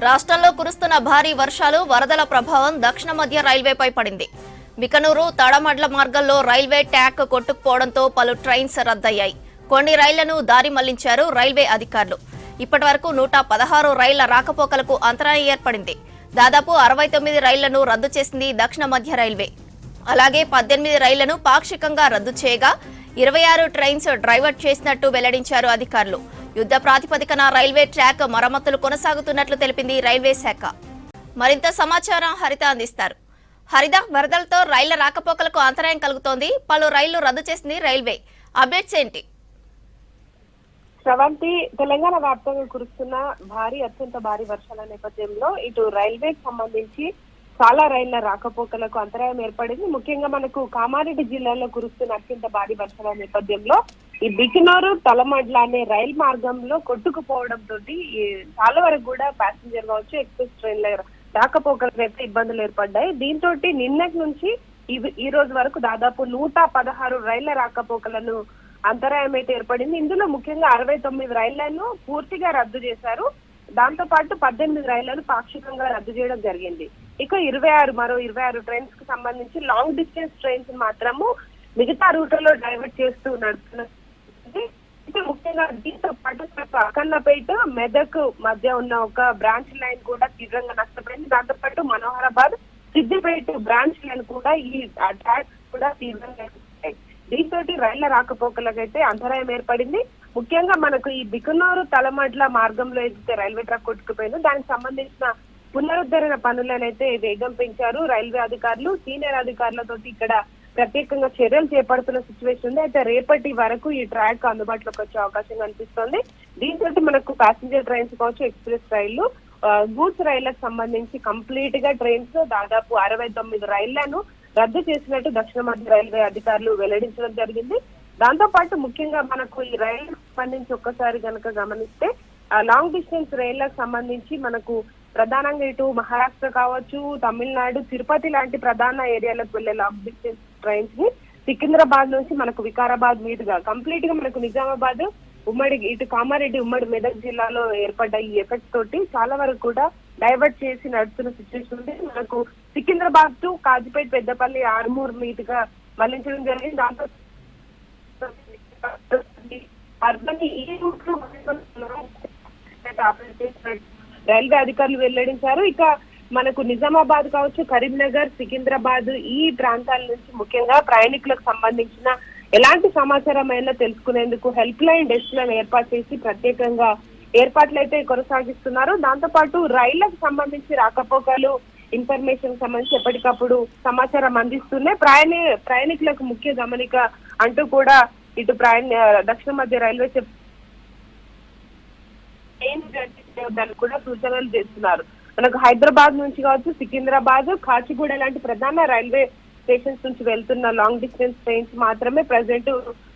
రాష్ట్రంలో కురుస్తున్న భారీ వర్షాలు వరదల ప్రభావం దక్షిణ మధ్య రైల్వేపై పడింది. బికనూరు తడమడ్ల మార్గంలో రైల్వే ట్రాక్ కొట్టుకుపోవడంతో పలు ట్రైన్స్ రద్దయ్యాయి. కొన్ని రైళ్లను దారి మళ్లించారు రైల్వే అధికారులు. ఇప్పటివరకు 116 రైళ్ల రాకపోకలకు అంతరాయం ఏర్పడింది. దాదాపు 69 రైళ్లను రద్దు చేసింది దక్షిణ మధ్య రైల్వే. అలాగే 18 రైళ్లను పాక్షికంగా రద్దు చేయగా 26 ట్రైన్స్ డైవర్ట్ చేసినట్టు వెల్లడించారు అధికారులు. యుద్ధ ప్రాతిపదికన రైల్వే ట్రాక్ మరమ్మతులు కొనసాగుతున్నట్లు తెలిపింది రైల్వే శాఖ. మరింత సమాచారం హరిత అందిస్తారు. హరిత, వరదలతో రైళ్ల రాకపోకలకు అంతరాయం కలుగుతోంది. పలు రైళ్లు రద్దు చేసింది రైల్వే. అప్డేట్స్ ఏంటి? శ్రవంతి, తెలంగాణ వ్యాప్తంగా కురుస్తున్న అత్యంత భారీ వర్షాల నేపథ్యంలో ఇటు రైల్వేకి సంబంధించి చాలా రైళ్ల రాకపోకలకు అంతరాయం ఏర్పడింది. ముఖ్యంగా మనకు కామారెడ్డి జిల్లాలో కురుస్తున్న అత్యంత భారీ వర్షాల నేపథ్యంలో ఈ బికనూరు తలమడ్ల అనే రైలు మార్గంలో కొట్టుకుపోవడం తోటి చాలా వరకు కూడా ప్యాసింజర్ కావచ్చు, ఎక్స్ప్రెస్ ట్రైన్ల రాకపోకలకు అయితే ఇబ్బందులు ఏర్పడ్డాయి. దీంతో నిన్నటి నుంచి ఈ రోజు వరకు దాదాపు 116 రైళ్ల రాకపోకలను అంతరాయం అయితే ఏర్పడింది. ఇందులో ముఖ్యంగా 69 రైళ్లను పూర్తిగా రద్దు చేశారు. దాంతో పాటు 18 రైళ్లను పాక్షికంగా రద్దు చేయడం జరిగింది. ఇక మరో 26 ట్రైన్స్ కు సంబంధించి లాంగ్ డిస్టెన్స్ ట్రైన్స్ మాత్రము మిగతా రూట్లలో డైవర్ట్ చేస్తూ నడుస్తున్నారు. ముఖ్యంగా దీంతో పాటు అక్కన్నపేట మెదక్ మధ్య ఉన్న ఒక బ్రాంచ్ లైన్ కూడా తీవ్రంగా నష్టపోయింది. దాంతో పాటు మనోహరాబాద్ సిద్దిపేట బ్రాంచ్ లైన్ కూడా ఈ అటాక్ కూడా తీవ్రంగా దీంతో రైళ్ల రాకపోకలకైతే అంతరాయం ఏర్పడింది. ముఖ్యంగా మనకు ఈ బికనూరు తలమడ్ల మార్గంలో ఏదైతే రైల్వే ట్రాక్ కొట్టుకుపోయిందో దానికి సంబంధించిన పునరుద్ధరణ పనులనైతే వేగం పెంచారు రైల్వే అధికారులు. సీనియర్ అధికారులతో ఇక్కడ ప్రత్యేకంగా చర్యలు చేపడుతున్న సిచ్యువేషన్ ఉంది. అయితే రేపటి వరకు ఈ ట్రాక్ అందుబాటులోకి వచ్చే అవకాశం కనిపిస్తోంది. దీంతో మనకు ప్యాసింజర్ ట్రైన్స్ కావచ్చు, ఎక్స్ప్రెస్ రైళ్లు, గూడ్స్ రైళ్లకు సంబంధించి కంప్లీట్ గా ట్రైన్స్ దాదాపు 69 రైళ్లను రద్దు చేసినట్టు దక్షిణ మధ్య రైల్వే అధికారులు వెల్లడించడం జరిగింది. దాంతో పాటు ముఖ్యంగా మనకు ఈ రైళ్లకు సంబంధించి ఒక్కసారి కనుక గమనిస్తే లాంగ్ డిస్టెన్స్ రైళ్లకు సంబంధించి మనకు ప్రధానంగా ఇటు మహారాష్ట్ర కావచ్చు, తమిళనాడు, తిరుపతి లాంటి ప్రధాన ఏరియాలకు వెళ్లే లాంగ్ డిస్టెన్స్ ట్రైన్స్ ని సికింద్రాబాద్ నుంచి మనకు వికారాబాద్ మీదుగా కంప్లీట్ గా మనకు నిజామాబాద్ ఉమ్మడి ఇటు కామారెడ్డి ఉమ్మడి మెదక్ జిల్లాలో ఏర్పడ్డ ఈ ఎఫెక్ట్ తోటి చాలా వరకు కూడా డైవర్ట్ చేసి నడుస్తున్న సిచ్యువేషన్ ఉంది. మనకు సికింద్రాబాద్ టు కాజిపేట, పెద్దపల్లి, ఆర్మూర్ మీదుగా మళ్లించడం జరిగింది. దాంతో అర్బన్ ఈ రూట్ లో రైల్వే అధికారులు వెల్లడించారు. ఇక మనకు నిజామాబాద్ కావచ్చు, కరీంనగర్, సికింద్రాబాద్ ఈ ప్రాంతాల నుంచి ముఖ్యంగా ప్రయాణికులకు సంబంధించిన ఎలాంటి సమాచారం అయినా తెలుసుకునేందుకు హెల్ప్ లైన్ డెస్క్ లను ఏర్పాటు చేసి ప్రత్యేకంగా ఏర్పాట్లు అయితే కొనసాగిస్తున్నారు. దాంతో పాటు రైళ్లకు సంబంధించి రాకపోకలు ఇన్ఫర్మేషన్ సంబంధించి ఎప్పటికప్పుడు సమాచారం అందిస్తూనే ప్రయాణికులకు ముఖ్య గమనిక అంటూ కూడా ఇటు దక్షిణ మధ్య రైల్వే కూడా సూచనలు చేస్తున్నారు. మనకు హైదరాబాద్ నుంచి కావచ్చు, సికింద్రాబాద్, కాచిగూడ లాంటి ప్రధాన రైల్వే స్టేషన్స్ నుంచి వెళ్తున్న లాంగ్ డిస్టెన్స్ ట్రైన్స్ మాత్రమే ప్రజెంట్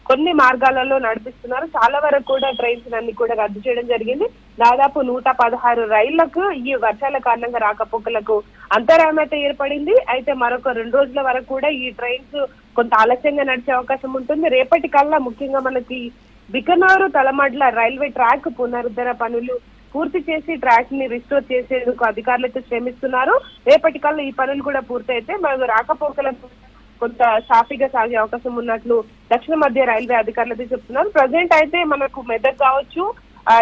కొన్ని మార్గాలలో నడిపిస్తున్నారు. చాలా వరకు కూడా ట్రైన్స్ అన్ని కూడా రద్దు చేయడం జరిగింది. దాదాపు 116 రైళ్లకు ఈ వర్షాల కారణంగా రాకపోకలకు అంతరాయం అయితే ఏర్పడింది. అయితే మరొక 2 రోజుల వరకు కూడా ఈ ట్రైన్స్ కొంత ఆలస్యంగా నడిచే అవకాశం ఉంటుంది. రేపటి కల్లా ముఖ్యంగా మనకి బికనూరు తలమడ్ల రైల్వే ట్రాక్ పునరుద్ధరణ పనులు పూర్తి చేసి ట్రాక్ ని రిస్టోర్ చేసేందుకు అధికారులు అయితే శ్రమిస్తున్నారు. రేపటి కల్లా ఈ పనులు కూడా పూర్తయితే మనకు రాకపోకలకు కొంత సాఫీగా సాగే అవకాశం ఉన్నట్లు దక్షిణ మధ్య రైల్వే అధికారులు అయితే చెప్తున్నారు. ప్రజెంట్ అయితే మనకు మెదక్ కావచ్చు,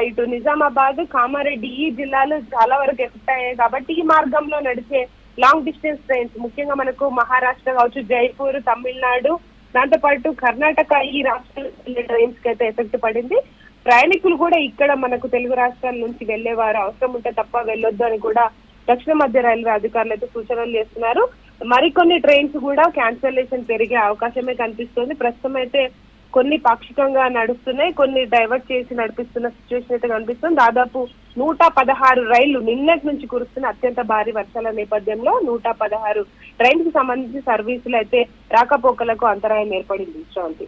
ఇటు నిజామాబాద్, కామారెడ్డి ఈ జిల్లాలు చాలా వరకు ఎఫెక్ట్ అయ్యాయి. కాబట్టి ఈ మార్గంలో నడిచే లాంగ్ డిస్టెన్స్ ట్రైన్స్ ముఖ్యంగా మనకు మహారాష్ట్ర కావచ్చు, జైపూర్, తమిళనాడు, దాంతో పాటు కర్ణాటక ఈ రాష్ట్రాల ట్రైన్స్ కి అయితే ఎఫెక్ట్ పడింది. ప్రయాణికులు కూడా ఇక్కడ మనకు తెలుగు రాష్ట్రాల నుంచి వెళ్లేవారు అవసరం ఉంటే తప్ప వెళ్ళొద్దు అని కూడా దక్షిణ మధ్య రైల్వే అధికారులు అయితే సూచనలు చేస్తున్నారు. మరికొన్ని ట్రైన్స్ కూడా క్యాన్సలేషన్ పెరిగే అవకాశమే కనిపిస్తుంది. ప్రస్తుతం అయితే కొన్ని పాక్షికంగా నడుస్తున్నాయి, కొన్ని డైవర్ట్ చేసి నడిపిస్తున్న సిచ్యువేషన్ అయితే కనిపిస్తుంది. దాదాపు 116 రైళ్లు నిన్నటి నుంచి కురుస్తున్న అత్యంత భారీ వర్షాల నేపథ్యంలో 116 ట్రైన్స్ కి సంబంధించి సర్వీసులు అయితే రాకపోకలకు అంతరాయం ఏర్పడింది. శ్రాంతి.